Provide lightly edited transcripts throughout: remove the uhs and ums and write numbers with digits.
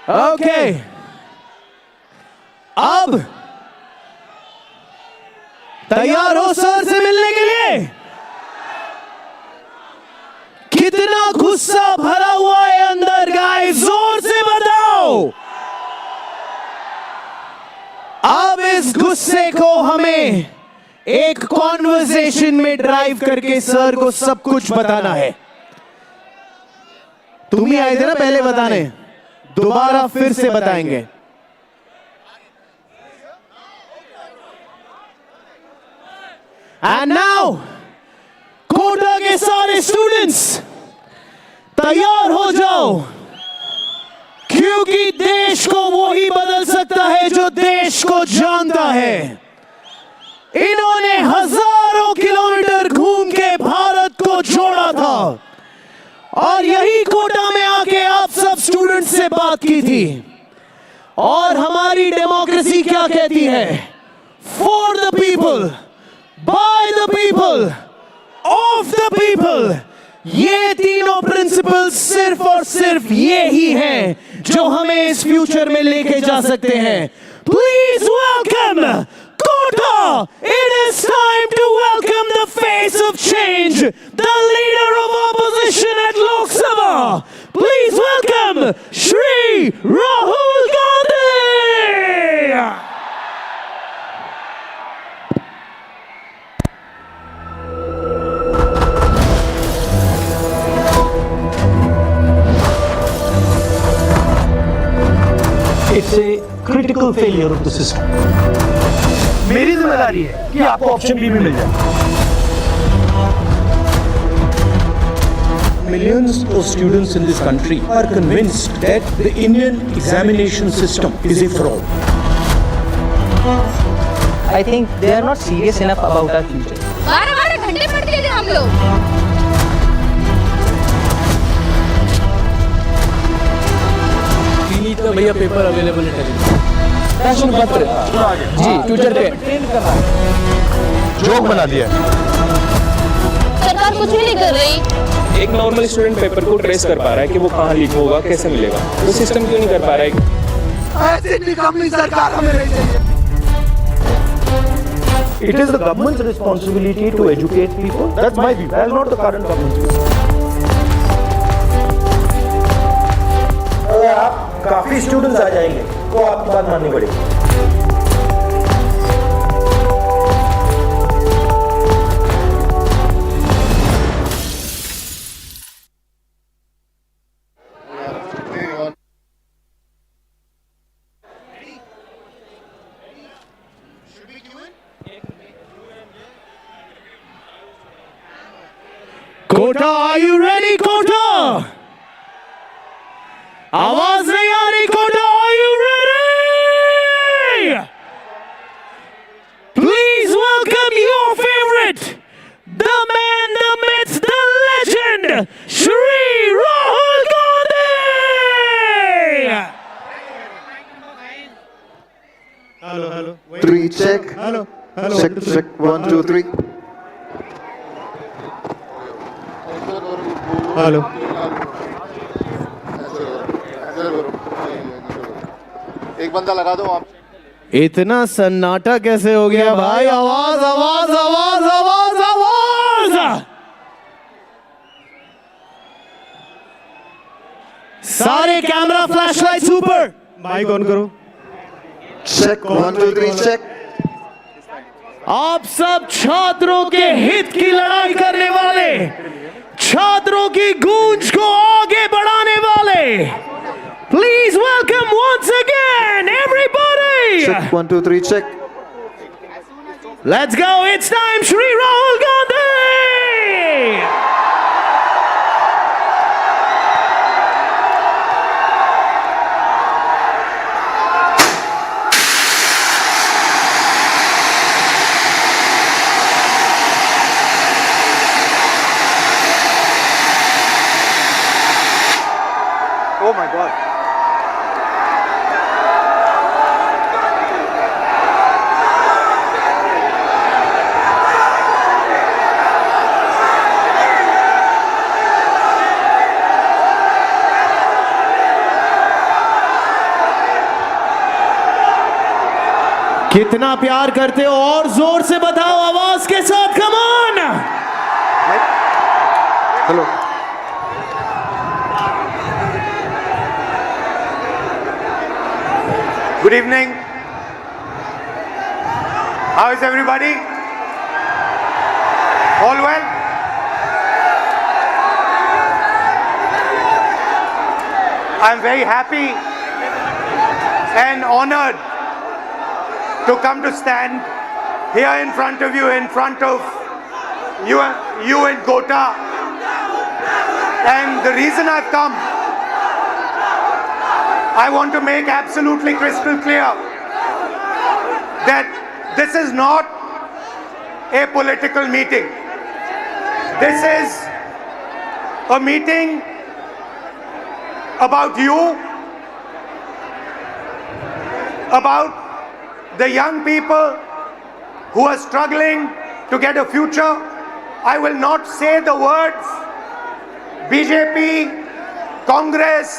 Okay, अब तैयार हो सर से मिलने के लिए? कितना गुस्सा भरा हुआ है अंदर गाइस, जोर से बताओ। अब इस गुस्से को हमें एक कॉन्वर्सेशन में ड्राइव करके सर को सब कुछ बताना है। तुम ही आए थे ना पहले बताने, दोबारा फिर से बताएंगे। एंड नाउ कोटा के सारे स्टूडेंट्स तैयार हो जाओ, क्योंकि देश को वो ही बदल सकता है जो देश को जानता है। इन्होंने हजारों किलोमीटर घूम के भारत को जोड़ा था और यही कोटा में आके आप सब स्टूडेंट से बात की थी। और हमारी डेमोक्रेसी क्या कहती है? For the people, by the people, of the people. ये तीनों प्रिंसिपल सिर्फ और सिर्फ ये ही हैं जो हमें इस फ्यूचर में लेके जा सकते हैं। Please welcome Kota. It is time to welcome the face of change, the leader of opposition at Lok Sabha. Please welcome Shri Rahul Gandhi. It's a critical failure of the system. मेरी जिम्मेदारी है कि आपको ऑप्शन बी भी मिल जाए। Millions of students in this country are convinced that the Indian examination system is a fraud. I think they are not serious enough about our future. 12 घंटे पढ़ते थे हम लोग। तो भैया पेपर अवेलेबल है प्रश्न पत्र जी ट्विटर पे जोक बना दिया। सरकार कुछ भी नहीं कर रही। एक नॉर्मल स्टूडेंट पेपर को ट्रेस कर पा रहा है कि वो कहाँ लीक होगा, कैसे मिलेगा, तो सिस्टम क्यों नहीं कर पा रहा है? ऐसी निकम्मी सरकार हमें नहीं चाहिए। It is the government's responsibility to educate people. That's my view. That's not the current government's view. अगर आप काफी स्टूडेंट्स आ जाएंगे तो आपकी बात माननी पड़ेगी। Kota, are you ready Kota? आवाज नहीं आ रही Kota, are you ready? Please welcome your favorite, the man, the myth, the legend, Shri Rahul Gandhi. Hello. 3 check. Hello. Check 1 2 3. Hello. एक बंदा लगा दो आप। इतना सन्नाटा कैसे हो गया भाई? आवाज आवाज आवाज आवाज आवाज। सारे कैमरा फ्लैशलाइट्स ऊपर, माइक ऑन करो। Check 1 2 3 check. आप सब छात्रों के हित की लड़ाई करने वाले, छात्रों की गूंज को आगे बढ़ाने वाले, please welcome once again everybody. Check 1 2 3 check. Let's go, it's time, Shri Rahul Gandhi. Oh my God. कितना प्यार करते हो और जोर से बताओ आवाज के साथ, come on. Hello Good evening. How is everybody? All well? I'm very happy and honored to come to stand here in front of you, in front of you and Gota. And the reason I've come, I want to make absolutely crystal clear that this is not a political meeting. This is a meeting about you, about the young people who are struggling to get a future. I will not say the words BJP, Congress,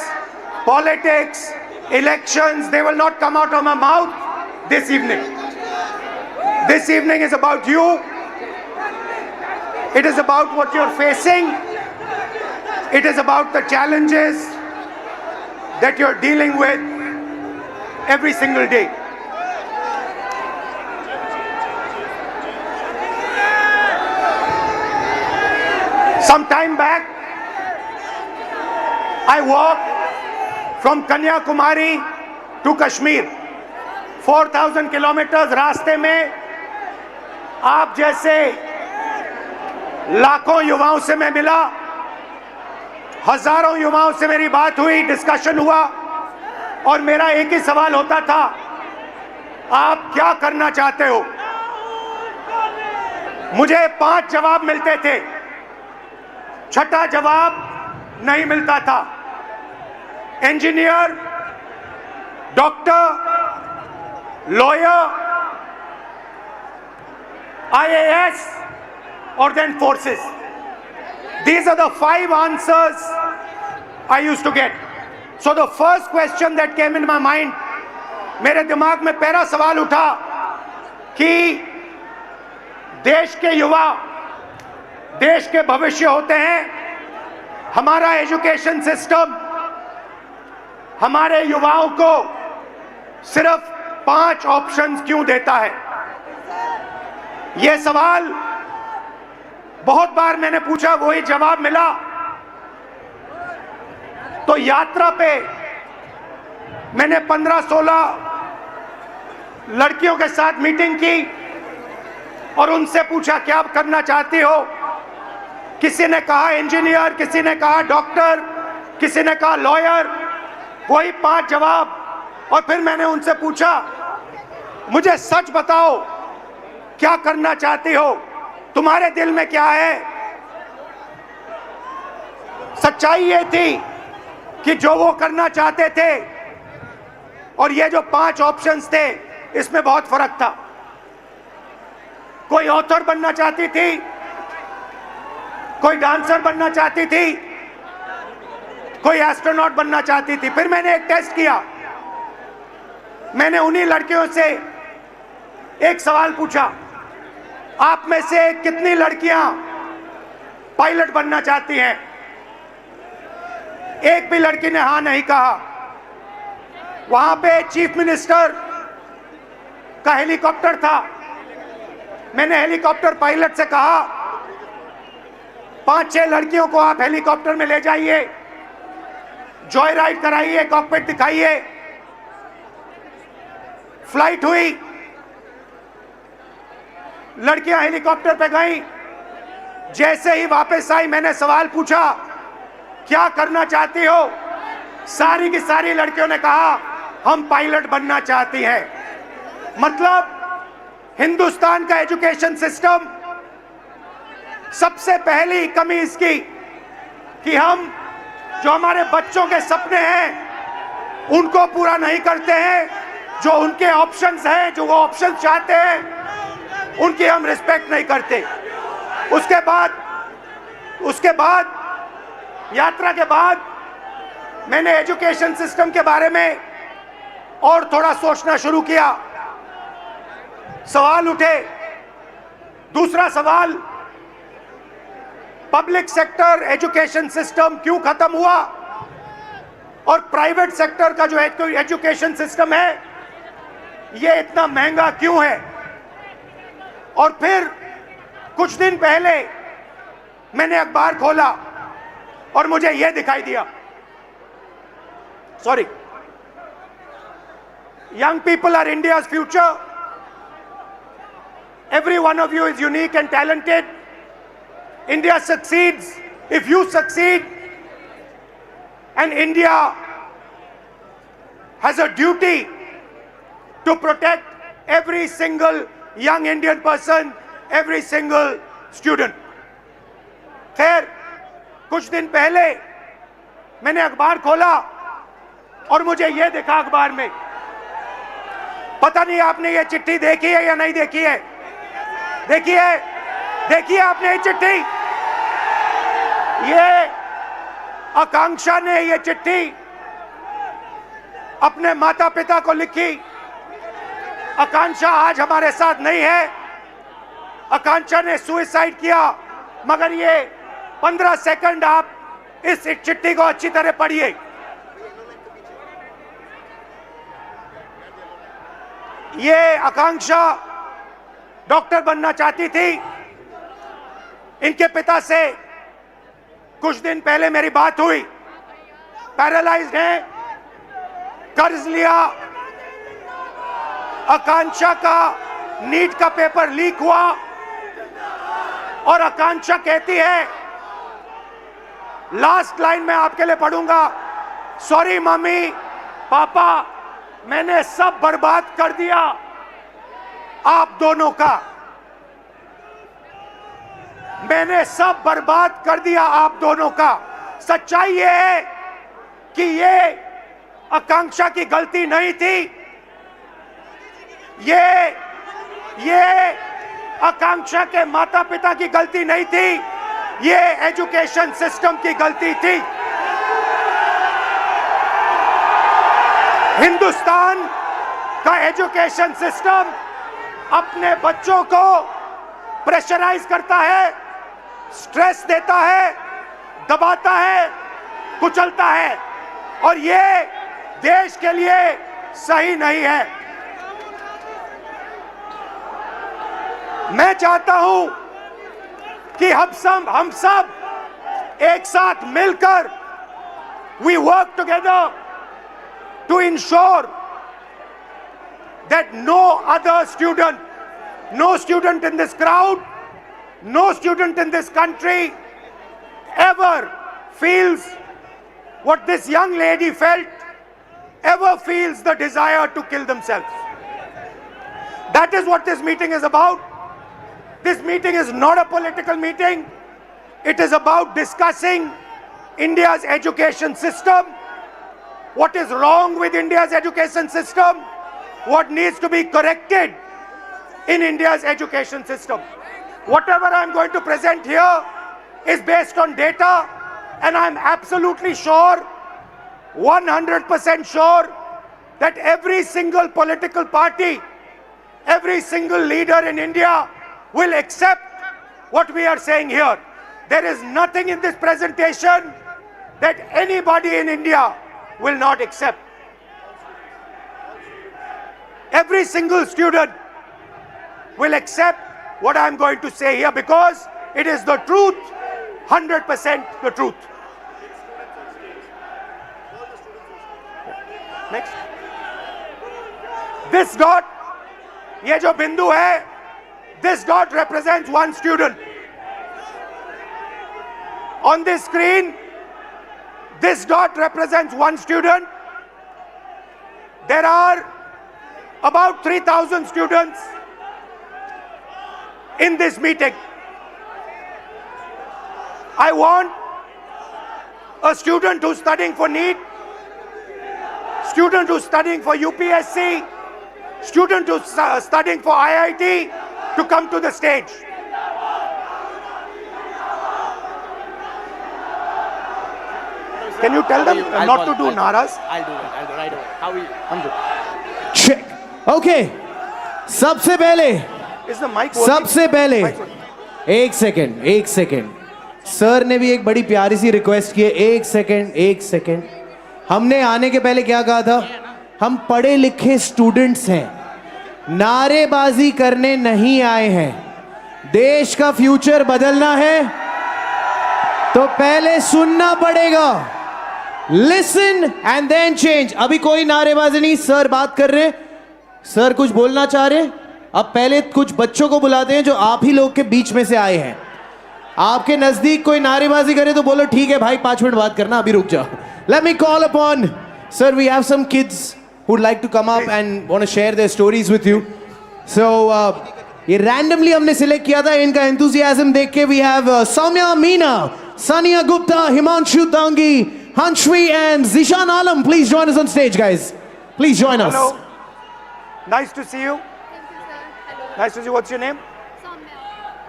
politics, elections. They will not come out of my mouth this evening. This evening is about you. It is about what you're facing. It is about the challenges that you're dealing with every single day. Some time back, I walked from Kanyakumari to Kashmir. 4,000 kilometers रास्ते में आप जैसे लाखों युवाओं से मैं मिला, हजारों युवाओं से मेरी बात हुई, डिस्कशन हुआ, और मेरा एक ही सवाल होता था, आप क्या करना चाहते हो? मुझे 5 जवाब मिलते थे, छठा जवाब नहीं मिलता था। Engineer, doctor, lawyer, IAS, or then forces. These are the 5 answers I used to get. So the first question that came in my mind, मेरे दिमाग में पहला सवाल उठा कि देश के युवा देश के भविष्य होते हैं। हमारा एजुकेशन सिस्टम हमारे युवाओं को सिर्फ 5 ऑप्शंस क्यों देता है? यह सवाल बहुत बार मैंने पूछा, वही जवाब मिला। तो यात्रा पे मैंने 15-16 लड़कियों के साथ मीटिंग की और उनसे पूछा क्या करना चाहती हो? किसी ने कहा इंजीनियर, किसी ने कहा डॉक्टर, किसी ने कहा लॉयर, वही 5 जवाब। और फिर मैंने उनसे पूछा, मुझे सच बताओ क्या करना चाहती हो? तुम्हारे दिल में क्या है? सच्चाई ये थी कि जो वो करना चाहते थे और ये जो 5 ऑप्शंस थे, इसमें बहुत फर्क था। कोई ऑथर बनना चाहती थी, कोई डांसर बनना चाहती थी, कोई एस्ट्रोनॉट बनना चाहती थी। फिर मैंने एक टेस्ट किया, मैंने उन्हीं लड़कियों से एक सवाल पूछा, आप में से कितनी लड़कियां पायलट बनना चाहती हैं? एक भी लड़की ने हाँ नहीं कहा। वहां पे चीफ मिनिस्टर का हेलीकॉप्टर था। मैंने हेलीकॉप्टर पायलट से कहा, 5-6 लड़कियों को आप हेलीकॉप्टर में ले जाइए, जॉय राइड कराइए, कॉकपिट दिखाइए। फ्लाइट हुई, लड़कियां हेलीकॉप्टर पे गईं। जैसे ही वापस आई, मैंने सवाल पूछा, क्या करना चाहती हो? सारी की सारी लड़कियों ने कहा, हम पायलट बनना चाहती हैं। मतलब हिंदुस्तान का एजुकेशन सिस्टम, सबसे पहली कमी इसकी कि हम जो हमारे बच्चों के सपने हैं उनको पूरा नहीं करते हैं। जो उनके ऑप्शंस हैं, जो वो ऑप्शंस चाहते हैं, उनकी हम रिस्पेक्ट नहीं करते। उसके बाद यात्रा के बाद मैंने एजुकेशन सिस्टम के बारे में और थोड़ा सोचना शुरू किया। सवाल उठे। दूसरा सवाल, पब्लिक सेक्टर एजुकेशन सिस्टम क्यों खत्म हुआ और प्राइवेट सेक्टर का जो एजुकेशन सिस्टम है ये इतना महंगा क्यों है। और फिर कुछ दिन पहले मैंने अखबार खोला और मुझे यह दिखाई दिया, sorry, young people are India's future. Every one of you is unique and talented. India succeeds if you succeed, and India has a duty to protect every single young Indian person, every single student. खैर, कुछ दिन पहले मैंने अखबार खोला और मुझे यह देखा अखबार में, पता नहीं आपने ये चिट्ठी देखी है या नहीं देखी है। देखी है, देखी है आपने ये चिट्ठी। ये आकांक्षा ने ये चिट्ठी अपने माता पिता को लिखी। आकांक्षा आज हमारे साथ नहीं है। आकांक्षा ने सुसाइड किया, मगर ये 15 सेकंड आप इस चिट्ठी को अच्छी तरह पढ़िए। ये आकांक्षा डॉक्टर बनना चाहती थी। इनके पिता से कुछ दिन पहले मेरी बात हुई। पैरालाइज्ड हैं, कर्ज लिया। आकांक्षा का नीट का पेपर लीक हुआ और आकांक्षा कहती है, लास्ट लाइन में आपके लिए पढ़ूंगा, सॉरी मम्मी पापा, मैंने सब बर्बाद कर दिया आप दोनों का। मैंने सब बर्बाद कर दिया आप दोनों का। सच्चाई ये है कि ये आकांक्षा की गलती नहीं थी। ये आकांक्षा के माता पिता की गलती नहीं थी। ये एजुकेशन सिस्टम की गलती थी। हिंदुस्तान का एजुकेशन सिस्टम अपने बच्चों को प्रेशराइज करता है, स्ट्रेस देता है, दबाता है, कुचलता है, और ये देश के लिए सही नहीं है। मैं चाहता हूं कि हम सब एक साथ मिलकर we work together to ensure that no other student, no student in this crowd, no student in this country ever feels what this young lady felt, ever feels the desire to kill themselves. That is what this meeting is about. This meeting is not a political meeting. It is about discussing India's education system, what is wrong with India's education system, what needs to be corrected in India's education system. Whatever I'm going to present here is based on data, and I'm absolutely sure, 100% sure, that every single political party, every single leader in India will accept what we are saying here. There is nothing in this presentation that anybody in India will not accept. Every single student will accept what I am going to say here because it is the truth, 100% the truth. Next. This dot, ये जो बिंदु है, this dot represents one student. On this screen, this dot represents one student. There are about 3,000 students in this meeting. I want a student who's studying for NEET, student who's studying for UPSC, student who's studying for IIT to come to the stage. Can you tell them not to do naras? I'll do it right away. How are you? Check. Okay. सबसे पहले Is the mic working? सबसे पहले Mic working? एक second sir ने भी एक बड़ी प्यारी सी रिक्वेस्ट की है। एक सेकेंड हमने आने के पहले क्या कहा था? हम पढ़े लिखे स्टूडेंट्स हैं, नारेबाजी करने नहीं आए हैं। देश का फ्यूचर बदलना है तो पहले सुनना पड़ेगा। Listen and then change. अभी कोई नारेबाजी नहीं, सर बात कर रहे हैं, सर कुछ बोलना चाह रहे हैं। अब पहले कुछ बच्चों को बुलाते हैं जो आप ही लोग के बीच में से आए हैं। आपके नजदीक कोई नारेबाजी करे तो बोलो ठीक है भाई 5 मिनट बात करना, अभी रुक जाओ। Let me call upon sir, we have some kids who would like to come up and want to share their stories with you. So ये randomly हमने select किया था, इनका enthusiasm देख के we have Soumya Meena, Sania Gupta, Himanshu Dangi, Hanshvi and Zishan Alam. Please join us on stage, guys. Please join us. Hello. Nice to see you. Nice to see you. What's your name?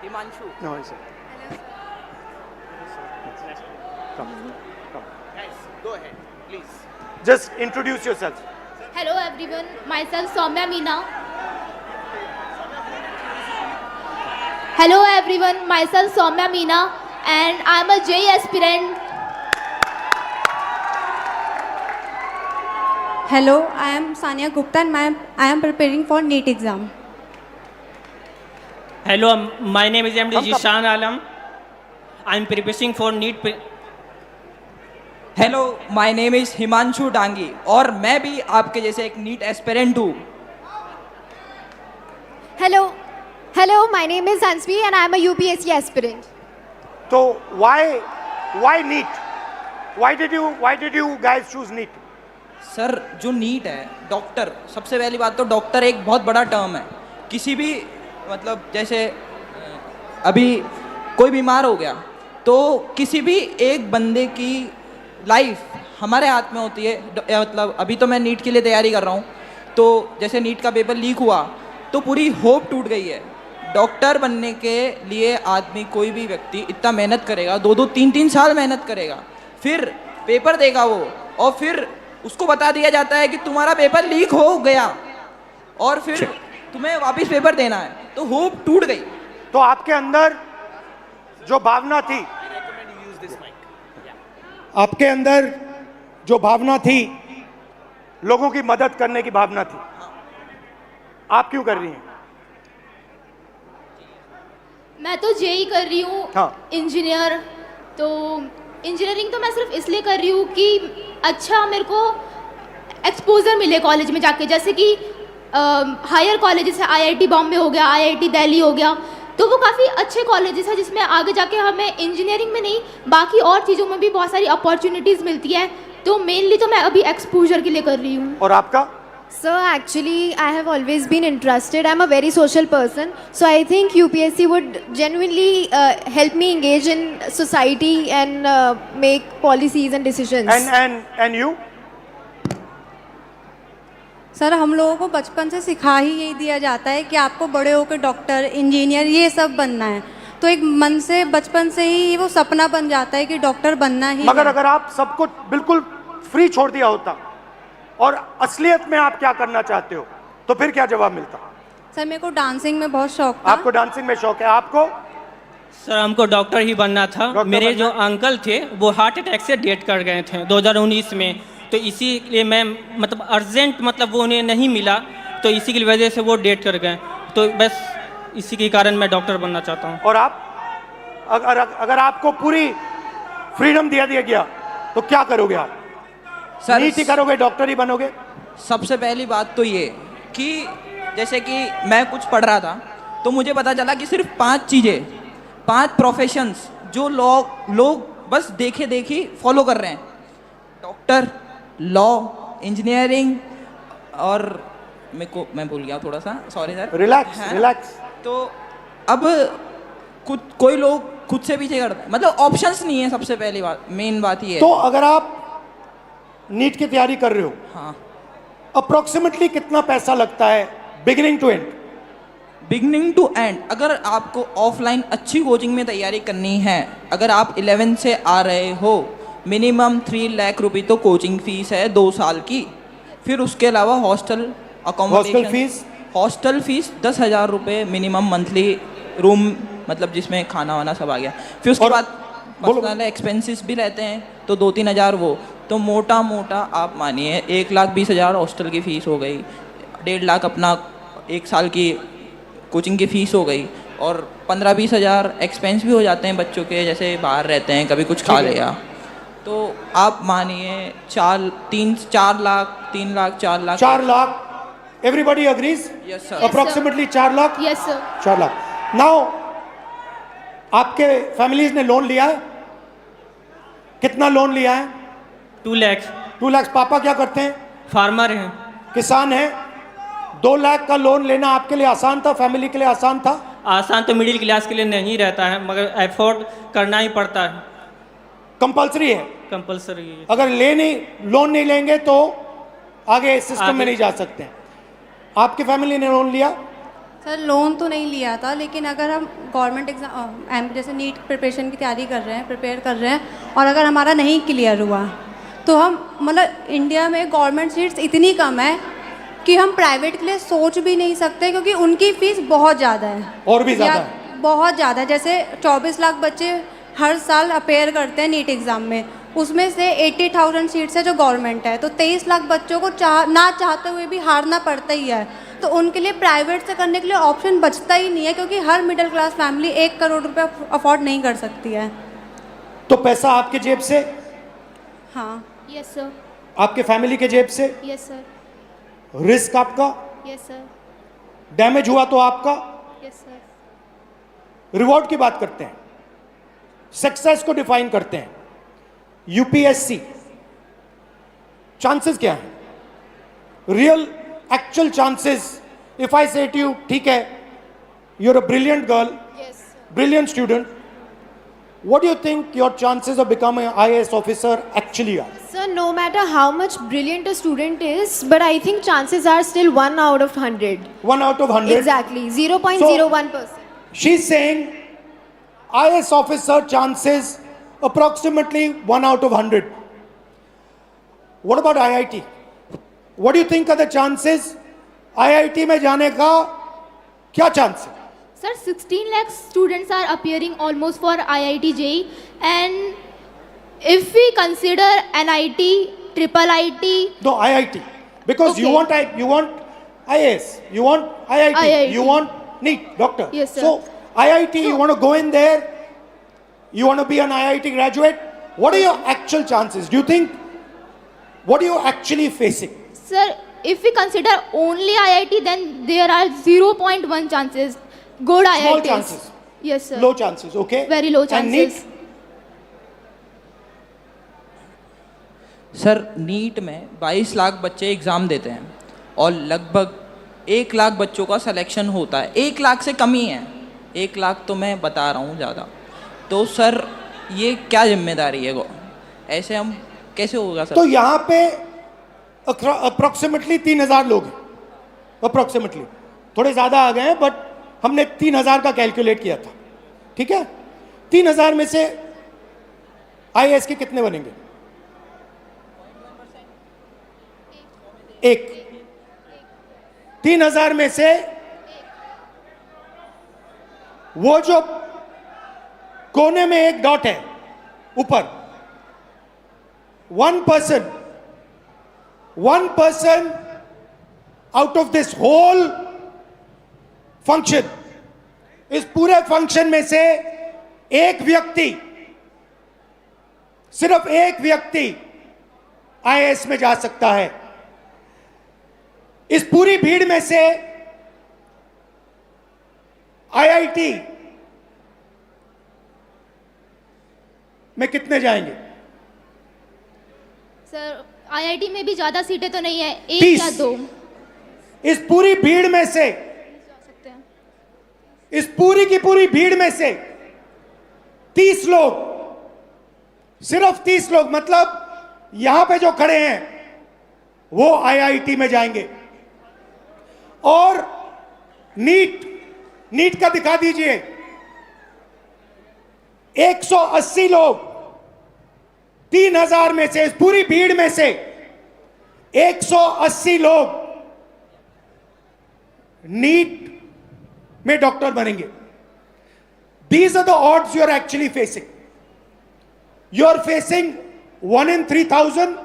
Himanshu. No, I said. Come. Guys, go ahead, please. Just introduce yourself. Hello everyone, myself Soumya Meena. Hello everyone, myself Soumya Meena and I'm a JEE aspirant. Hello, I am Sania Gupta and I am preparing for NEET exam. Hello, my name is MD Zishan Alam. I'm preparing for NEET. Hello, my name is Himanshu Dangi और मैं भी आपके जैसे एक NEET aspirant हूँ। Hello, my name is Hansvi and I am a UPSC aspirant. So why NEET? Why did you guys choose NEET? Sir, जो NEET है, doctor, सबसे पहली बात तो डॉक्टर एक बहुत बड़ा टर्म है। किसी भी मतलब जैसे अभी कोई बीमार हो गया तो किसी भी एक बंदे की लाइफ हमारे हाथ में होती है। मतलब अभी तो मैं नीट के लिए तैयारी कर रहा हूँ, तो जैसे नीट का पेपर लीक हुआ तो पूरी होप टूट गई है। डॉक्टर बनने के लिए आदमी, कोई भी व्यक्ति इतना मेहनत करेगा, 2-2, 3-3 साल मेहनत करेगा, फिर पेपर देगा वो, और फिर उसको बता दिया जाता है कि तुम्हारा पेपर लीक हो गया और फिर तुम्हें वापस पेपर देना है, तो होप टूट गई। तो आपके अंदर जो भावना थी, आपके अंदर जो भावना थी, लोगों की मदद करने की भावना थी, आप क्यों कर रही हैं? मैं तो JEE कर रही हूँ, हाँ। इंजीनियर। तो इंजीनियरिंग तो मैं सिर्फ इसलिए कर रही हूँ कि अच्छा मेरे को एक्सपोजर मिले कॉलेज में जाके, जैसे कि हायर कॉलेजेस है, IIT बॉम्बे हो गया, IIT दिल्ली हो गया, तो वो काफ़ी अच्छे कॉलेजेस हैं जिसमें आगे जाके हमें इंजीनियरिंग में नहीं बाकी और चीज़ों में भी बहुत सारी अपॉर्चुनिटीज़ मिलती है। तो मेनली तो मैं अभी एक्सपोजर के लिए कर रही हूँ। और आपका? Sir, actually I have always been interested. I am a very social person. So I think UPSC would genuinely help me engage in society and make policies and decisions. And you? Sir, हम लोगों को बचपन से सिखा ही यही दिया जाता है कि आपको बड़े होकर डॉक्टर, इंजीनियर ये सब बनना है, तो एक मन से बचपन से ही वो सपना बन जाता है कि डॉक्टर बनना ही मगर है। अगर आप सब कुछ बिल्कुल फ्री छोड़ दिया होता और असलियत में आप क्या करना चाहते हो तो फिर क्या जवाब मिलता? सर, मेरे को डांसिंग में बहुत शौक था। आपको डांसिंग में शौक है, आपको? सर, हमको डॉक्टर ही बनना था। मेरे जो अंकल थे वो हार्ट अटैक से डेथ कर गए थे 2019 में, तो इसीलिए मैं मतलब अर्जेंट मतलब वो उन्हें नहीं मिला, तो इसी की वजह से वो डेथ कर गए, तो बस इसी के कारण मैं डॉक्टर बनना चाहता हूँ। और आप? अगर आपको पूरी फ्रीडम दिया गया तो क्या करोगे आप? सर, नीट ही करोगे, डॉक्टर ही बनोगे? सबसे पहली बात तो ये कि जैसे कि मैं कुछ पढ़ रहा था तो मुझे पता चला कि सिर्फ 5 चीज़ें, 5 प्रोफेशंस जो लोग बस देखे देखी फॉलो कर रहे हैं: डॉक्टर, लॉ, इंजीनियरिंग और मैं भूल गया थोड़ा सा, सॉरी सर। रिलैक्स। तो अब कोई लोग खुद से पीछे करते हैं, मतलब ऑप्शंस नहीं है। सबसे पहली बात, मेन बात ये है। तो अगर आप नीट की तैयारी कर रहे हो, हाँ, अप्रोक्सीमेटली कितना पैसा लगता है beginning to end? Beginning to end अगर आपको ऑफलाइन अच्छी कोचिंग में तैयारी करनी है, अगर आप 11 से आ रहे हो, मिनिमम 3 लाख रुपए तो कोचिंग फीस है 2 साल की, फिर उसके अलावा hostel accommodation, fees hostel fees 10,000 रुपये मिनिमम मंथली रूम, मतलब जिसमें खाना वाना सब आ गया। फिर उसके और- बाद बोलो। पर्सनल एक्सपेंसेस भी रहते हैं, तो 2-3 हज़ार वो, तो मोटा मोटा आप मानिए 1,20,000 हॉस्टल की फ़ीस हो गई, 1.5 लाख अपना 1 साल की कोचिंग की फ़ीस हो गई, और 15-20 हज़ार एक्सपेंस भी हो जाते हैं बच्चों के, जैसे बाहर रहते हैं कभी कुछ खा लिया, तो आप मानिए 4 lakh 3 lakh 4 lakh 4 lakh, everybody agrees? Yes sir. Approximately 4 lakh? Yes sir. 4 lakh. Now आपके फैमिलीज ने लोन लिया है? कितना लोन लिया है? 2 लाख। 2 लाख। पापा क्या करते हैं? फार्मर हैं। किसान हैं। 2 लाख का लोन लेना आपके लिए आसान था, फैमिली के लिए आसान था? आसान तो मिडिल क्लास के लिए नहीं रहता है, मगर एफोर्ड करना ही पड़ता है, कंपलसरी है। कंपलसरी है। अगर लोन नहीं लेंगे तो आगे सिस्टम में नहीं जा सकते। आपकी फैमिली ने लोन लिया? सर लोन तो नहीं लिया था, लेकिन अगर हम गवर्नमेंट एग्ज़ाम जैसे नीट प्रिपरेशन की तैयारी कर रहे हैं, प्रिपेयर कर रहे हैं, और अगर हमारा नहीं क्लियर हुआ तो हम मतलब इंडिया में गवर्नमेंट सीट्स इतनी कम है कि हम प्राइवेट के लिए सोच भी नहीं सकते, क्योंकि उनकी फ़ीस बहुत ज़्यादा है। और भी ज़्यादा या है? बहुत ज़्यादा है। जैसे 24 लाख बच्चे हर साल अपेयर करते हैं नीट एग्ज़ाम में, उसमें से 80,000 सीट्स है जो गवर्नमेंट है, तो 23 लाख बच्चों को ना चाहते हुए भी हारना पड़ता ही है। तो उनके लिए प्राइवेट से करने के लिए ऑप्शन बचता ही नहीं है, क्योंकि हर मिडिल क्लास फैमिली 1 करोड़ रुपए अफोर्ड नहीं कर सकती है। तो पैसा आपके जेब से, हाँ। Yes sir. आपके फैमिली के जेब से, यस सर। रिस्क आपका, यस सर। डैमेज हुआ तो आपका। Yes sir. रिवॉर्ड की बात करते हैं, सक्सेस को डिफाइन करते हैं। यूपीएससी चांसेस क्या है? Real actual chances, if I say to you, ठीक है, you are a brilliant girl, brilliant student, what do you think your chances of becoming an IAS officer actually are? Sir, no matter how much brilliant a student is, but I think chances are still 1 out of 100. 1 out of 100? Exactly, 0.01%. She's saying IAS officer chances approximately 1 out of 100. What about IIT? What do you think are the chances? IIT में जाने का क्या chance है? Sir, 16 lakh students are appearing almost for IIT JEE, and if we consider NIT, triple IT, No, IIT. Because Okay. you want IAS, you want IIT, IIT. you want NEET, doctor. Yes, sir. So IIT, you want to go in there, you want to be an IIT graduate. What are your actual chances? Do you think, what are you actually facing? sir, if we consider only IIT, then there are 0.1 chances. Good Small IITs. chances. Yes, sir. Low chances, okay? Very low And NEET? chances. Sir NEET में 22 लाख बच्चे exam देते हैं और लगभग 1 लाख बच्चों का selection होता है। 1 लाख से कम ही है, 1 लाख तो मैं बता रहा हूँ ज़्यादा। तो सर ये क्या जिम्मेदारी है, ऐसे हम कैसे होगा सर? तो यहाँ पे अप्रोक्सीमेटली 3,000 लोग हैं, अप्रोक्सीमेटली, थोड़े ज़्यादा आ गए हैं, बट हमने 3,000 का कैलकुलेट किया था, ठीक है? 3,000 में से IAS के कितने बनेंगे? 1। 3,000 में से वो जो कोने में एक डॉट है ऊपर, 1 person out of this whole function, इस पूरे फंक्शन में से एक व्यक्ति, सिर्फ एक व्यक्ति IAS में जा सकता है। इस पूरी भीड़ में से IIT में कितने जाएंगे? सर IIT में भी ज़्यादा सीटें तो नहीं है, 1 30। या 2 इस पूरी भीड़ में से, सकते हैं। इस पूरी की पूरी भीड़ में से 30 लोग, सिर्फ 30 लोग, मतलब यहां पे जो खड़े हैं वो IIT में जाएंगे। और नीट का दिखा दीजिए, 180 लोग, 3,000 में से, इस पूरी भीड़ में से 180 लोग नीट में डॉक्टर बनेंगे. These are the odds you are actually facing. You are facing 1 in 3,000.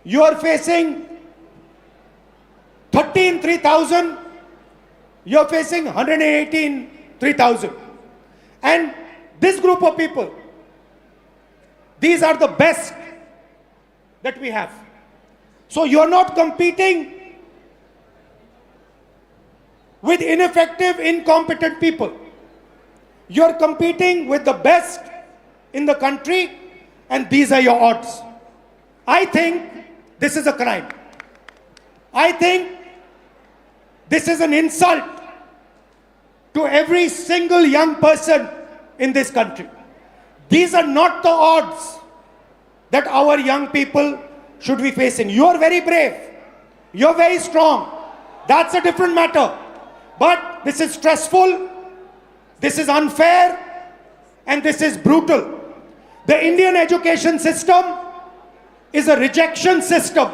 You are facing 30 in 3,000. You are facing 180 in 3,000. And this group of people, these are the best that we have. So you are not competing with ineffective, incompetent people. You are competing with the best in the country, and these are your odds. I think this is a crime. I think this is an insult to every single young person in this country. These are not the odds that our young people should be facing. You are very brave. You are very strong. That's a different matter. But this is stressful. This is unfair, and this is brutal. The Indian education system is a rejection system.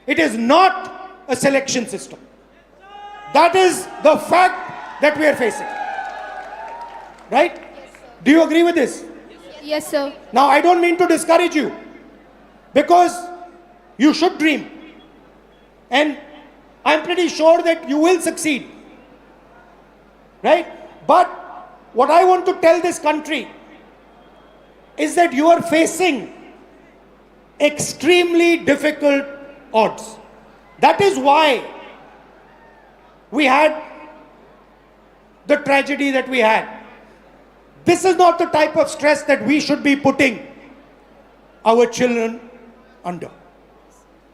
It is not a selection system. That is the fact that we are facing. Right? Do you agree with this? Yes, sir. Now, I don't mean to discourage you, because you should dream. And I'm pretty sure that you will succeed. Right? But what I want to tell this country is that you are facing extremely difficult odds. That is why we had the tragedy that we had. This is not the type of stress that we should be putting our children under.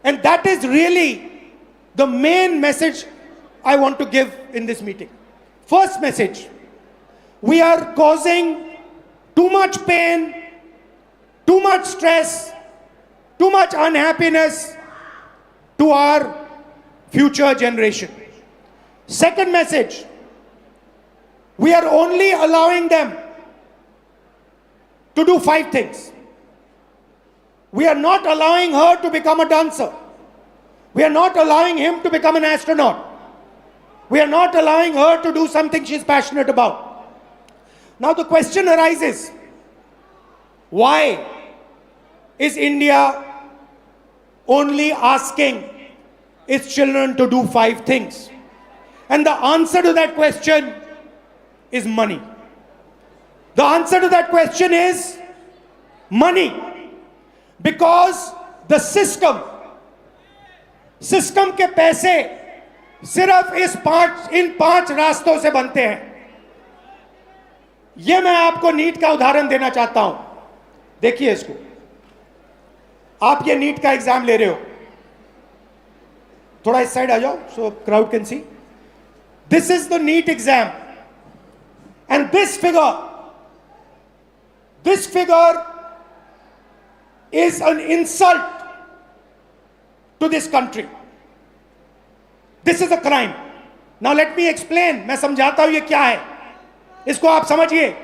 And that is really the main message I want to give in this meeting. First message: we are causing too much pain, too much stress, too much unhappiness to our future generation. Second message: we are only allowing them to do 5 things. We are not allowing her to become a dancer. We are not allowing him to become an astronaut. We are not allowing her to do something she's passionate about. Now the question arises, why is India only asking its children to do 5 things? And the answer to that question is money. The answer to that question is money. Because the system के पैसे सिर्फ इन 5 रास्तों से बनते हैं. ये मैं आपको नीट का उदाहरण देना चाहता हूं. देखिए इसको. आप ये नीट का एग्जाम ले रहे हो. थोड़ा इस साइड आ जाओ so crowd can see. This is the NEET exam. And this figure is an insult to this country. This is a crime. Now let me explain. मैं समझाता हूं ये क्या है. इसको आप समझिए.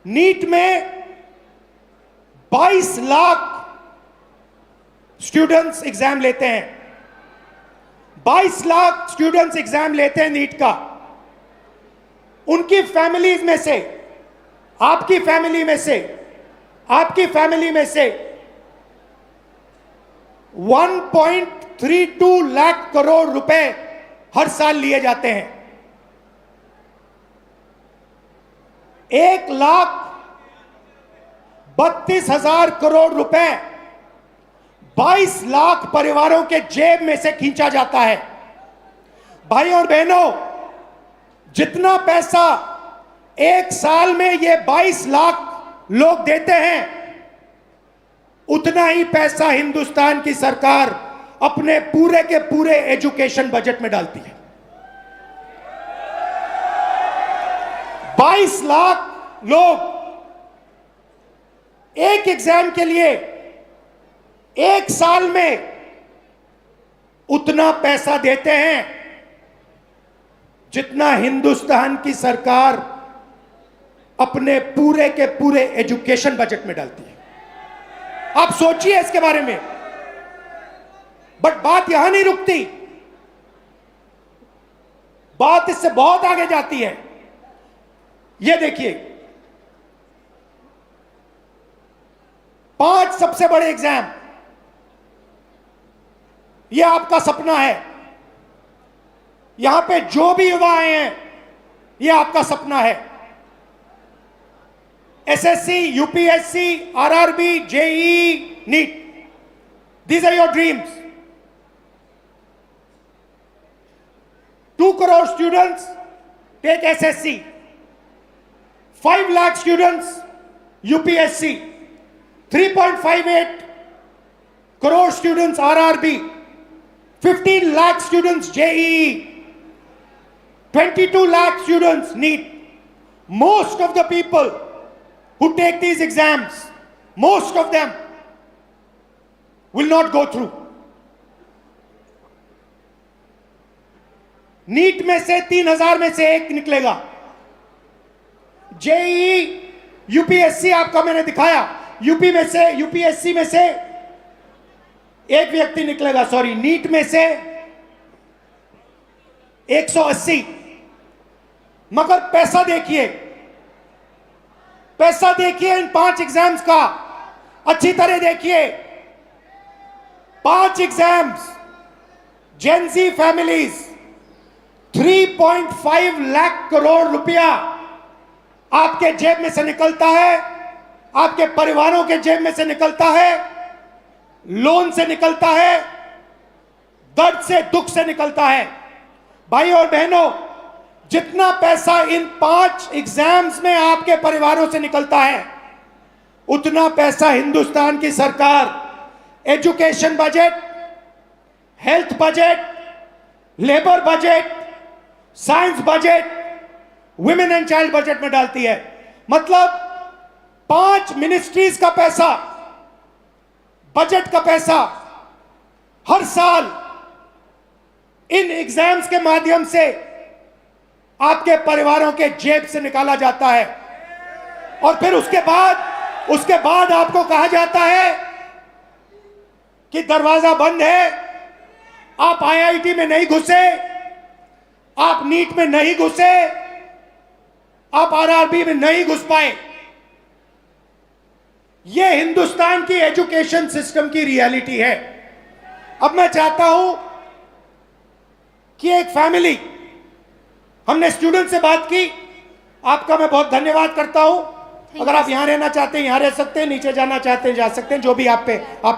नीट में 22 लाख स्टूडेंट्स एग्जाम लेते हैं. 22 लाख स्टूडेंट्स एग्जाम लेते हैं नीट का. उनकी फैमिलीज में से, आपकी फैमिली में से 1.32 लाख करोड़ रुपए हर साल लिए जाते हैं. 1,32,000 करोड़ रुपए 22 लाख परिवारों के जेब में से खींचा जाता है. भाई और बहनों, जितना पैसा एक साल में ये 22 लाख लोग देते हैं, उतना ही पैसा हिंदुस्तान की सरकार अपने पूरे के पूरे एजुकेशन बजट में डालती है. 22 लाख लोग एक एग्जाम के लिए एक साल में उतना पैसा देते हैं जितना हिंदुस्तान की सरकार अपने पूरे के पूरे एजुकेशन बजट में डालती है. आप सोचिए इसके बारे में. बट बात यहां नहीं रुकती. बात इससे बहुत आगे जाती है। ये देखिए, 5 सबसे बड़े एग्जाम, ये आपका सपना है। यहां पे जो भी युवा आए हैं, ये आपका सपना है। SSC, UPSC, RRB, JEE, NEET, these are your dreams. 2 crore students take SSC, 5 lakh students UPSC, 3.58 crore students RRB, 15 lakh students JEE, 22 lakh students NEET. Most of the people who take these exams, most of them will not go through. NEET में से 3000 में से एक निकलेगा। JEE, UPSC आपका मैंने दिखाया, UP में से, यूपीएससी में से एक व्यक्ति निकलेगा, सॉरी, नीट में से 180। मगर पैसा देखिए, पैसा देखिए इन 5 एग्जाम्स का, अच्छी तरह देखिए। 5 exams, Gen Z families, 3.5 lakh crore रुपया आपके जेब में से निकलता है, आपके परिवारों के जेब में से निकलता है, लोन से निकलता है, दर्द से, दुख से निकलता है। भाई और बहनों, जितना पैसा इन 5 एग्जाम्स में आपके परिवारों से निकलता है, उतना पैसा हिंदुस्तान की सरकार education budget, health budget, labour budget, science budget, women and child budget में डालती है। मतलब 5 मिनिस्ट्रीज का पैसा, बजट का पैसा हर साल इन एग्जाम्स के माध्यम से आपके परिवारों के जेब से निकाला जाता है। और फिर उसके बाद आपको कहा जाता है कि दरवाजा बंद है, आप आईआईटी में नहीं घुसे, आप नीट में नहीं घुसे, आप आरआरबी में नहीं घुस पाए। यह हिंदुस्तान की एजुकेशन सिस्टम की रियलिटी है। अब मैं चाहता हूं कि एक फैमिली, हमने स्टूडेंट से बात की, आपका मैं बहुत धन्यवाद करता हूं। अगर आप यहां रहना चाहते हैं यहां रह सकते हैं, नीचे जाना चाहते हैं जा सकते हैं, जो भी आप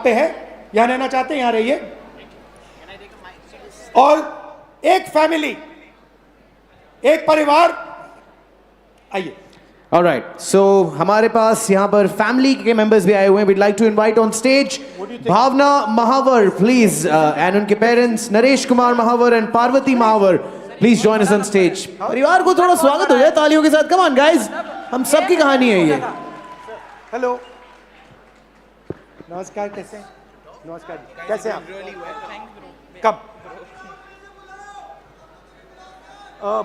पे है। यहां रहना चाहते हैं यहां रहिए। और एक फैमिली, एक परिवार, आइए। Alright, so हमारे पास यहाँ पर फैमिली के मेंबर्स भी आए हुए हैं। We'd like to invite on stage Bhavna Mahawar, please, and उनके parents Naresh Kumar Mahawar and Parvati Mahawar, please join us on stage. परिवार को थोड़ा स्वागत हो जाए तालियों के साथ। Come on guys, हम सबकी कहानी है ये। हेलो, नमस्कार, कैसे हैं? नमस्कार, कैसे हैं आप? कब?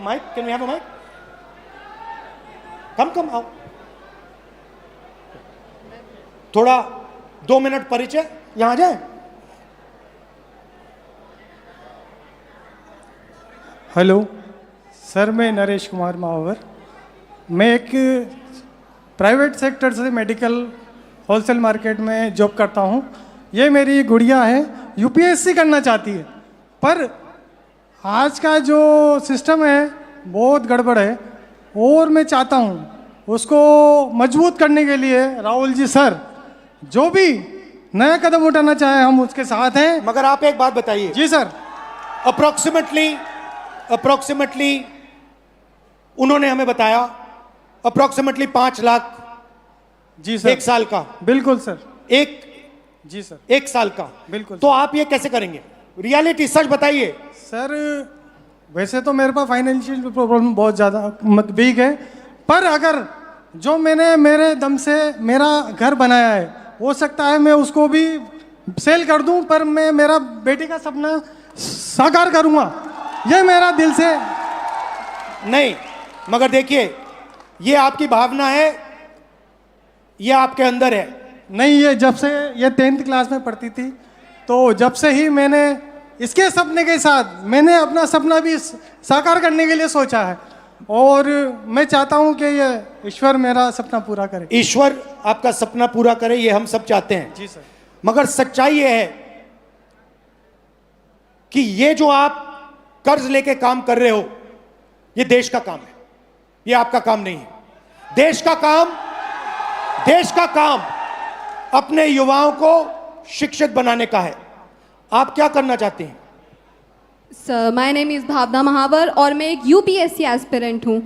Mike, can we have a mike? Come आओ। थोड़ा 2 मिनट परिचय, यहां आ जाए। हेलो सर, मैं नरेश कुमार महावर, मैं एक प्राइवेट सेक्टर से मेडिकल होलसेल मार्केट में जॉब करता हूं। ये मेरी गुड़िया है, यूपीएससी करना चाहती है, पर आज का जो सिस्टम है बहुत गड़बड़ है, और मैं चाहता हूं उसको मजबूत करने के लिए राहुल जी सर जो भी नया कदम उठाना चाहे हम उसके साथ हैं। मगर आप एक बात बताइए। जी सर। अप्रोक्सीमेटली उन्होंने हमें बताया अप्रोक्सीमेटली 5 लाख। जी सर। 1 साल का। बिल्कुल सर। जी सर। 1 साल का। बिल्कुल। तो आप ये कैसे करेंगे? रियलिटी सच बताइए सर। वैसे तो मेरे पास फाइनेंशियल प्रॉब्लम बहुत ज़्यादा वीक है, पर अगर जो मैंने मेरे दम से मेरा घर बनाया है, हो सकता है मैं उसको भी सेल कर दूं, पर मैं मेरा बेटी का सपना साकार करूंगा, ये मेरा दिल से। नहीं, मगर देखिए ये आपकी भावना है, ये आपके अंदर है। नहीं, ये जब से ये 10th क्लास में पढ़ती थी, तो जब से ही मैंने इसके सपने के साथ मैंने अपना सपना भी साकार करने के लिए सोचा है और मैं चाहता हूं कि ये ईश्वर मेरा सपना पूरा करे। ईश्वर आपका सपना पूरा करे, ये हम सब चाहते हैं। जी सर। मगर सच्चाई ये है कि ये जो आप कर्ज लेके काम कर रहे हो, ये देश का काम है, ये आपका काम नहीं है। देश का काम अपने युवाओं को शिक्षित बनाने का है। आप क्या करना चाहते हैं? सर, माय नेम इज़ भावना महावर और मैं एक यूपीएससी एस्पिरेंट हूँ।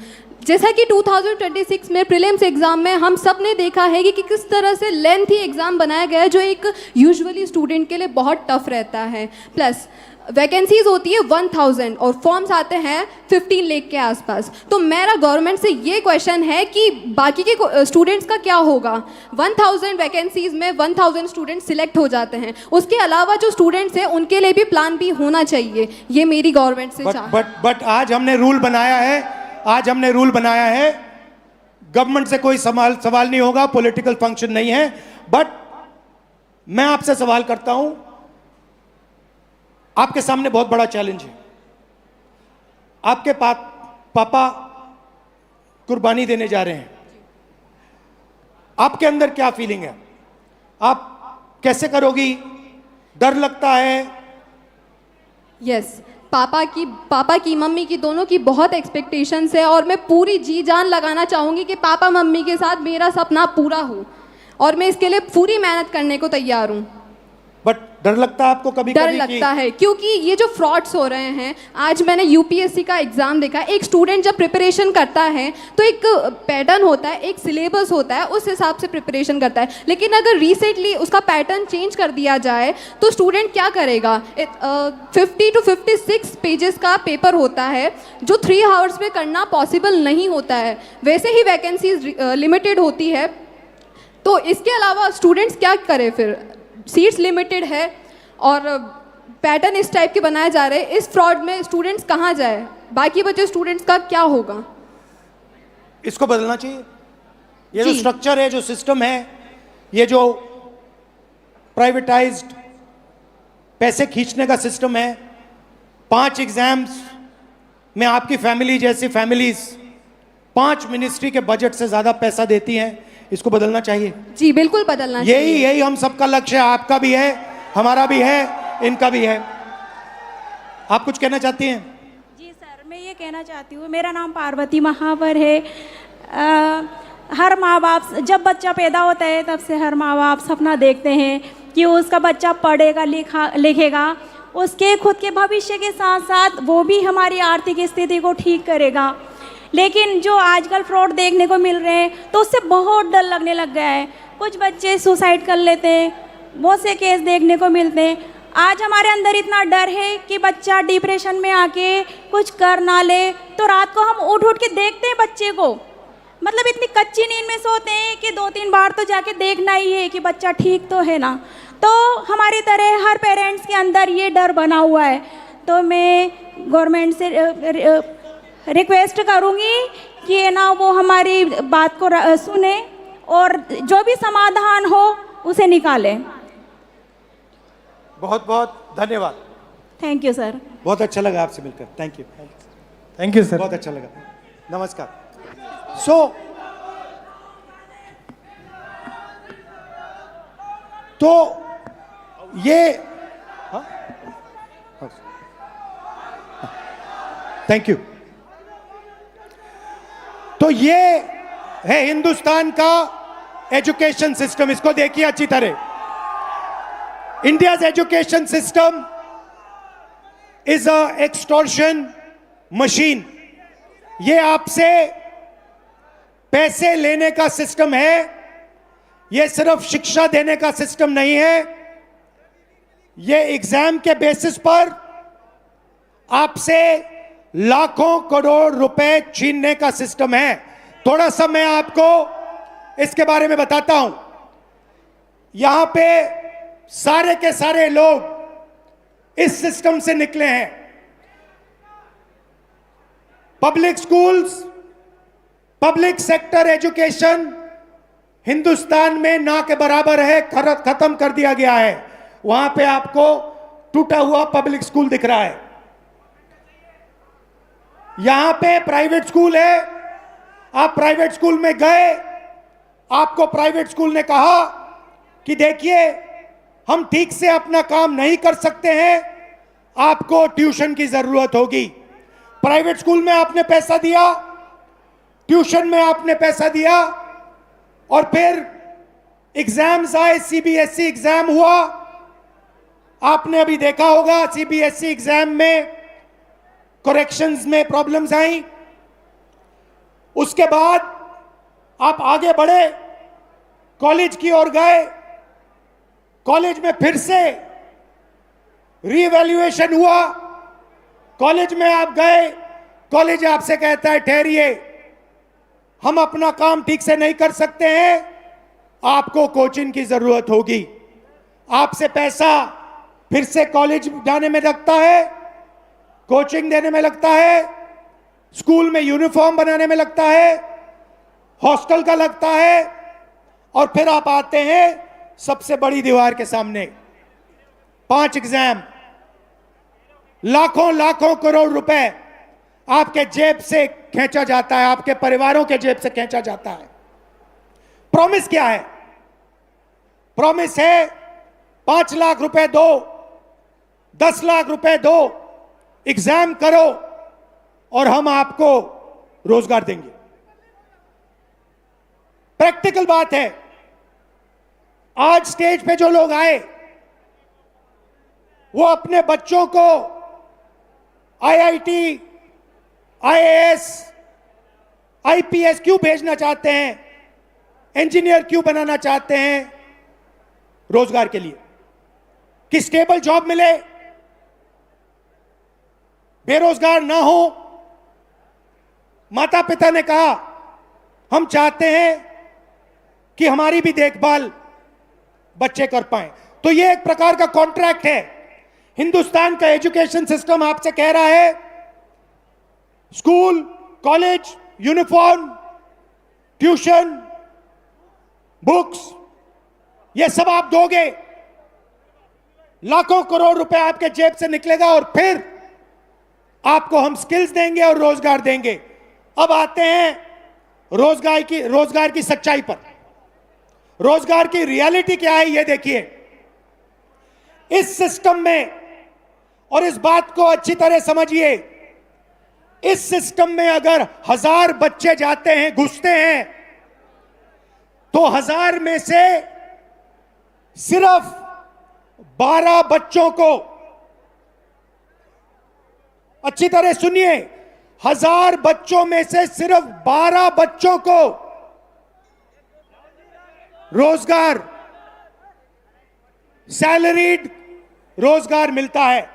जैसा कि 2026 में प्रीलिम्स एग्ज़ाम में हम सब ने देखा है कि किस तरह से लेंथी एग्ज़ाम बनाया गया है जो एक यूजुअली स्टूडेंट के लिए बहुत टफ रहता है। प्लस वैकेंसीज होती है 1000 और फॉर्म्स आते हैं 15 लाख के आसपास। तो मेरा गवर्नमेंट से ये क्वेश्चन है कि बाकी के स्टूडेंट्स का क्या होगा? 1000 वैकेंसीज में 1000 स्टूडेंट्स सिलेक्ट हो जाते हैं, उसके अलावा जो स्टूडेंट्स हैं उनके लिए भी प्लान बी होना चाहिए। ये मेरी गवर्नमेंट से बट आज हमने रूल बनाया है, गवर्नमेंट से कोई सवाल नहीं होगा, पॉलिटिकल फंक्शन नहीं है। बट मैं आपसे सवाल करता हूं, आपके सामने बहुत बड़ा चैलेंज है। आपके पापा कुर्बानी देने जा रहे हैं, आपके अंदर क्या फीलिंग है? आप कैसे करोगी? डर लगता है? यस, पापा की मम्मी की दोनों की बहुत एक्सपेक्टेशंस है और मैं पूरी जी जान लगाना चाहूँगी कि पापा मम्मी के साथ मेरा सपना पूरा हो और मैं इसके लिए पूरी मेहनत करने को तैयार हूँ। बट डर लगता है आपको? कभी डर लगता है क्योंकि ये जो फ्रॉड्स हो रहे हैं, आज मैंने यूपीएससी का एग्ज़ाम देखा। एक स्टूडेंट जब प्रिपरेशन करता है तो एक पैटर्न होता है, एक सिलेबस होता है, उस हिसाब से प्रिपरेशन करता है। लेकिन अगर रिसेंटली उसका पैटर्न चेंज कर दिया जाए तो स्टूडेंट क्या करेगा? 50 to 56 पेजेस का पेपर होता है जो 3 आवर्स में करना पॉसिबल नहीं होता है। वैसे ही वैकेंसीज लिमिटेड होती है, तो इसके अलावा स्टूडेंट्स क्या करें फिर? सीट्स लिमिटेड है और पैटर्न इस टाइप के बनाए जा रहे हैं। इस फ्रॉड में स्टूडेंट्स कहाँ जाए? बाकी बचे स्टूडेंट्स का क्या होगा? इसको बदलना चाहिए। ये जो स्ट्रक्चर है, जो सिस्टम है, ये जो प्राइवेटाइज्ड पैसे खींचने का सिस्टम है, 5 एग्जाम्स में आपकी फैमिली जैसी फैमिलीज 5 मिनिस्ट्री के बजट से ज्यादा पैसा देती हैं। इसको बदलना चाहिए। जी बिल्कुल बदलना चाहिए। यही हम सबका लक्ष्य है। आपका भी है, हमारा भी है, इनका भी है। आप कुछ कहना चाहती हैं? जी सर, मैं ये कहना चाहती हूँ, मेरा नाम पार्वती महावर है। हर माँ बाप जब बच्चा पैदा होता है तब से हर माँ बाप सपना देखते हैं कि उसका बच्चा पढ़ेगा लिखेगा, उसके खुद के भविष्य के साथ साथ वो भी हमारी आर्थिक स्थिति को ठीक करेगा। लेकिन जो आजकल फ्रॉड देखने को मिल रहे हैं तो उससे बहुत डर लगने लग गया है। कुछ बच्चे सुसाइड कर लेते हैं, बहुत से केस देखने को मिलते हैं। आज हमारे अंदर इतना डर है कि बच्चा डिप्रेशन में आके कुछ कर ना ले, तो रात को हम उठ के देखते हैं बच्चे को, मतलब इतनी कच्ची नींद में सोते हैं कि 2-3 बार तो जाके देखना ही है कि बच्चा ठीक तो है ना। तो हमारी तरह हर पेरेंट्स के अंदर ये डर बना हुआ है। तो मैं गवर्नमेंट से रिक्वेस्ट करूँगी कि ना वो हमारी बात को सुने और जो भी समाधान हो उसे निकालें। बहुत बहुत धन्यवाद। Thank you sir. बहुत अच्छा लगा आपसे मिलकर। Thank you sir. बहुत अच्छा लगा। नमस्कार। तो ये थैंक यू। तो ये है हिंदुस्तान का एजुकेशन सिस्टम। इसको देखिए अच्छी तरह। India's education system is a extortion machine. ये आपसे पैसे लेने का सिस्टम है, ये सिर्फ शिक्षा देने का सिस्टम नहीं है। ये एग्जाम के बेसिस पर आपसे लाखों करोड़ रुपए छीनने का सिस्टम है। थोड़ा सा मैं आपको इसके बारे में बताता हूं। यहां पे सारे के सारे लोग इस सिस्टम से निकले हैं। Public schools, public sector education Hindustan में ना के बराबर है, खत्म कर दिया गया है। वहां पे आपको टूटा हुआ पब्लिक स्कूल दिख रहा है। यहां पे प्राइवेट स्कूल है, आप प्राइवेट स्कूल में गए, आपको प्राइवेट स्कूल ने कहा कि देखिए हम ठीक से अपना काम नहीं कर सकते हैं, आपको ट्यूशन की जरूरत होगी। प्राइवेट स्कूल में आपने पैसा दिया, ट्यूशन में आपने पैसा दिया, और फिर एग्जाम्स आए, सीबीएसई एग्जाम हुआ। आपने अभी देखा होगा सीबीएसई एग्जाम में करेक्शंस में प्रॉब्लम्स आई। उसके बाद आप आगे बढ़े, कॉलेज की ओर गए, कॉलेज में फिर से रीवैल्यूएशन हुआ। कॉलेज में आप गए, कॉलेज आपसे कहता है ठहरिए, हम अपना काम ठीक से नहीं कर सकते हैं, आपको कोचिंग की जरूरत होगी। आपसे पैसा फिर से कॉलेज जाने में लगता है, कोचिंग देने में लगता है, स्कूल में यूनिफॉर्म बनाने में लगता है, हॉस्टल का लगता है, और फिर आप आते हैं सबसे बड़ी दीवार के सामने। 5 एग्जाम, लाखों लाखों करोड़ रुपए आपके जेब से खींचा जाता है, आपके परिवारों के जेब से खींचा जाता है। प्रॉमिस क्या है? प्रॉमिस है 5 लाख रुपए दो, 10 लाख रुपए दो, एग्जाम करो और हम आपको रोजगार देंगे। प्रैक्टिकल बात है। आज स्टेज पे जो लोग आए वो अपने बच्चों को आईआईटी, आईएएस, आईपीएस क्यों भेजना चाहते हैं, इंजीनियर क्यों बनाना चाहते हैं? रोजगार के लिए, कि स्टेबल जॉब मिले, बेरोजगार ना हो। माता पिता ने कहा हम चाहते हैं कि हमारी भी देखभाल बच्चे कर पाए। तो ये एक प्रकार का कॉन्ट्रैक्ट है। हिंदुस्तान का एजुकेशन सिस्टम आपसे कह रहा है school, college, uniform, tuition, books, ये सब आप दोगे, लाखों करोड़ रुपए आपके जेब से निकलेगा, और फिर आपको हम स्किल्स देंगे और रोजगार देंगे। अब आते हैं रोजगार की सच्चाई पर। रोजगार की रियलिटी क्या है ये देखिए। इस सिस्टम में, और इस बात को अच्छी तरह समझिए, इस सिस्टम में अगर 1000 बच्चे जाते हैं, घुसते हैं, तो 1000 में से सिर्फ 12 बच्चों को, अच्छी तरह सुनिए, 1000 बच्चों में से सिर्फ 12 बच्चों को रोजगार, सैलरीड रोजगार मिलता है।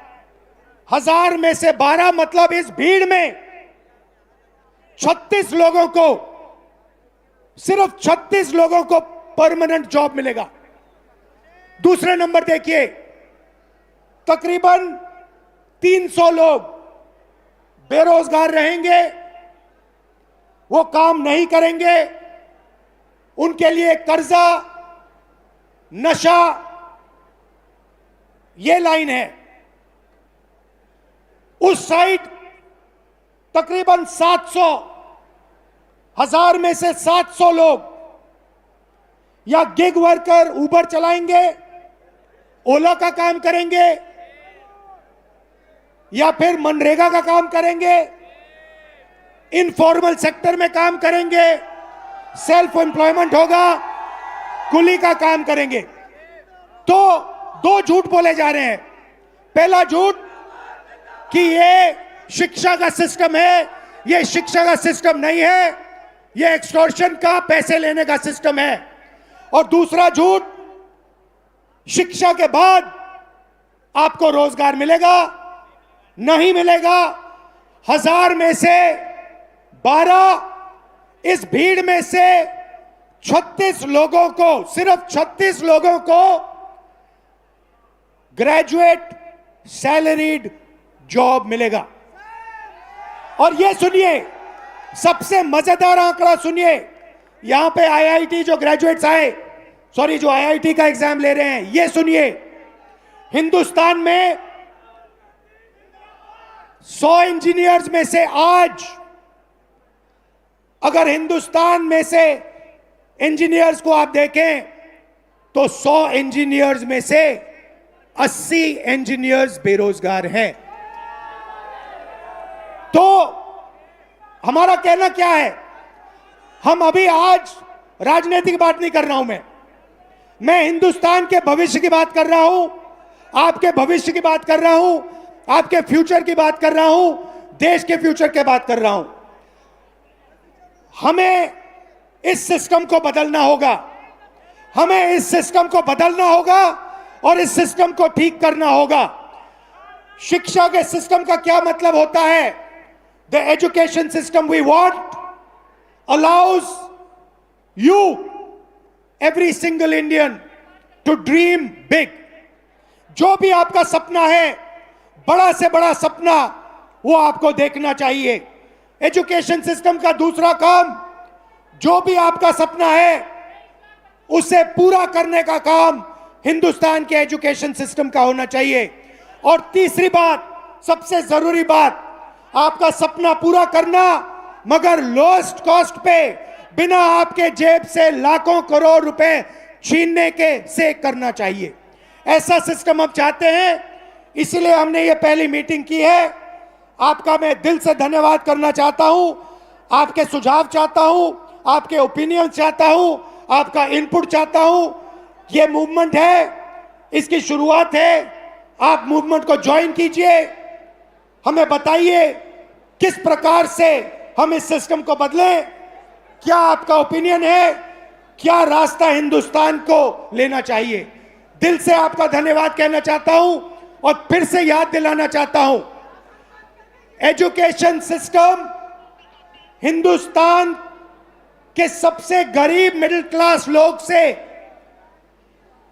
1000 में से 12 मतलब इस भीड़ में 36 लोगों को, सिर्फ 36 लोगों को परमानेंट जॉब मिलेगा। दूसरे नंबर देखिए, तकरीबन 300 लोग बेरोजगार रहेंगे, वो काम नहीं करेंगे, उनके लिए कर्जा, नशा, ये लाइन है। उस साइड तकरीबन 700, 1000 में से 700 लोग या गिग वर्कर, उबर चलाएंगे, ओला का काम करेंगे, या फिर मनरेगा का काम करेंगे, इनफॉर्मल सेक्टर में काम करेंगे, सेल्फ एम्प्लॉयमेंट होगा, कुली का काम करेंगे। तो 2 झूठ बोले जा रहे हैं। पहला झूठ कि ये शिक्षा का सिस्टम है, ये शिक्षा का सिस्टम नहीं है, ये एक्सटॉर्शन का, पैसे लेने का सिस्टम है। और दूसरा झूठ, शिक्षा के बाद आपको रोजगार मिलेगा, नहीं मिलेगा। 1000 में से 12, इस भीड़ में से 36 लोगों को, सिर्फ 36 लोगों को ग्रेजुएट सैलरीड जॉब मिलेगा। और ये सुनिए, सबसे मजेदार आंकड़ा सुनिए, यहां पे आईआईटी जो ग्रेजुएट्स आए, सॉरी जो आईआईटी का एग्जाम ले रहे हैं, ये सुनिए, हिंदुस्तान में 100 इंजीनियर्स में से आज अगर हिंदुस्तान में से इंजीनियर्स को आप देखें तो 100 इंजीनियर्स में से 80 इंजीनियर्स बेरोजगार हैं। तो हमारा कहना क्या है, हम अभी आज राजनीतिक बात नहीं कर रहा हूं, मैं हिंदुस्तान के भविष्य की बात कर रहा हूं, आपके भविष्य की बात कर रहा हूं, आपके फ्यूचर की बात कर रहा हूं, देश के फ्यूचर की बात कर रहा हूं। हमें इस सिस्टम को बदलना होगा, हमें इस सिस्टम को बदलना होगा और इस सिस्टम को ठीक करना होगा। शिक्षा के सिस्टम का क्या मतलब होता है? The education system we want allows you, every single Indian, to dream big. जो भी आपका सपना है, बड़ा से बड़ा सपना, वो आपको देखना चाहिए। एजुकेशन सिस्टम का दूसरा काम, जो भी आपका सपना है उसे पूरा करने का काम हिंदुस्तान के एजुकेशन सिस्टम का होना चाहिए। और तीसरी बात, सबसे जरूरी बात, आपका सपना पूरा करना मगर लोएस्ट कॉस्ट पे, बिना आपके जेब से लाखों करोड़ रुपए छीनने के से करना चाहिए। ऐसा सिस्टम हम चाहते हैं, इसलिए हमने ये पहली मीटिंग की है। आपका मैं दिल से धन्यवाद करना चाहता हूं, आपके सुझाव चाहता हूं, आपके ओपिनियन चाहता हूं, आपका इनपुट चाहता हूं। ये मूवमेंट है, इसकी शुरुआत है, आप मूवमेंट को ज्वाइन कीजिए। हमें बताइए किस प्रकार से हम इस सिस्टम को बदलें, क्या आपका ओपिनियन है, क्या रास्ता हिंदुस्तान को लेना चाहिए। दिल से आपका धन्यवाद कहना चाहता हूं और फिर से याद दिलाना चाहता हूं, एजुकेशन सिस्टम हिंदुस्तान के सबसे गरीब मिडिल क्लास लोग से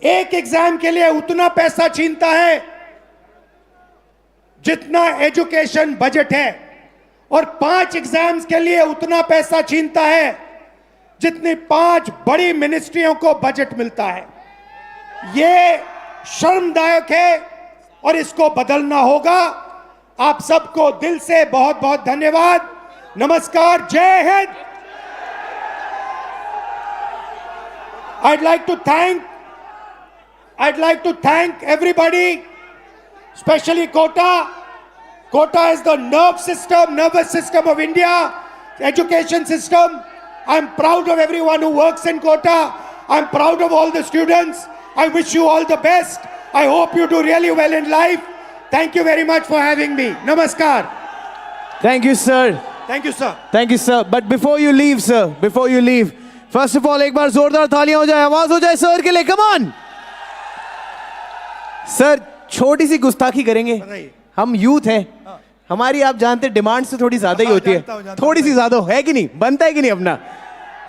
एक एग्जाम के लिए उतना पैसा छीनता है जितना एजुकेशन बजट है, और 5 एग्जाम्स के लिए उतना पैसा छीनता है जितनी 5 बड़ी मिनिस्ट्रियों को बजट मिलता है। ये शर्मदायक है और इसको बदलना होगा। आप सबको दिल से बहुत बहुत धन्यवाद। नमस्कार, जय Hind. I'd like to thank everybody, especially Kota. Kota is the nervous system of India, education system. I'm proud of everyone who works in Kota. I'm proud of all the students. I wish you all the best. I hope you do really well in life. Thank you very much for having me. Namaskar. Thank you, sir. Thank you, sir. Thank you, sir. But before you leave, sir, before you leave, first of all, एक बार जोरदार तालियां हो जाए, आवाज हो जाए sir के लिए, come on. सर, छोटी सी गुस्ताखी करेंगे, हम यूथ हैं, हमारी आप जानते डिमांड से थोड़ी ज्यादा ही होती है, थोड़ी सी ज्यादा है कि नहीं, बनता है कि नहीं अपना।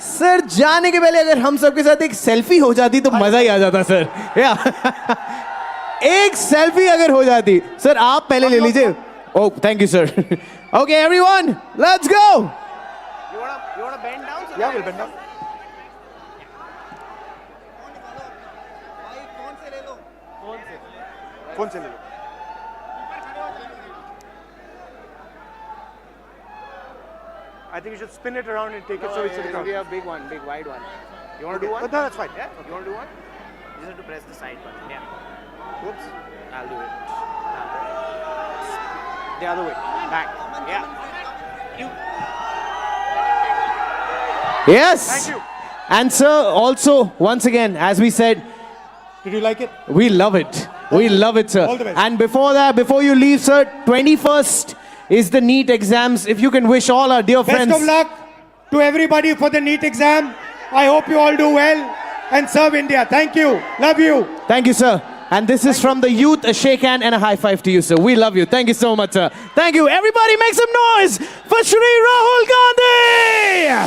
सर, जाने के पहले अगर हम सबके साथ एक सेल्फी हो जाती तो मजा ही आ जाता सर। या एक सेल्फी अगर हो जाती, सर आप पहले ले लीजिए। Oh, thank you sir. Okay everyone, let's go. You wanna bend down? So yeah, we'll bend down. Phone से ले लो। I think you should spin it around and take it so it's It'll be a big one, big wide one. You want to do one? No, that's fine. Yeah. You want to do one? You just have to press the side button. Yeah. Oops. I'll do it. The other way. Back. Yeah. You. Yes. Thank you. And sir, also once again, as we said, Did you like it? we love it. We love it, sir. All the best. And before that, before you leave, sir, 21st is the NEET exams. If you can wish all our dear friends. Best of luck to everybody for the NEET exam. I hope you all do well and serve India. Thank you. Love you. Thank you, sir. And this is from the youth, a shake hand and a high five to you, sir. We love you. Thank you so much, sir. Thank you. Everybody make some noise for Shri Rahul Gandhi.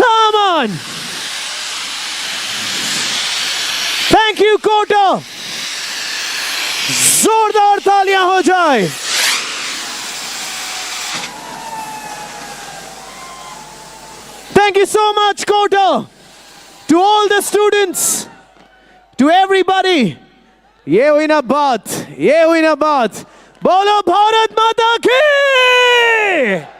Come on. Thank you, Kota. जोरदार तालियां हो जाए। Thank you so much, Kota. To all the students, to everybody, ये हुई ना बात, ये हुई ना बात। बोलो भारत माता की।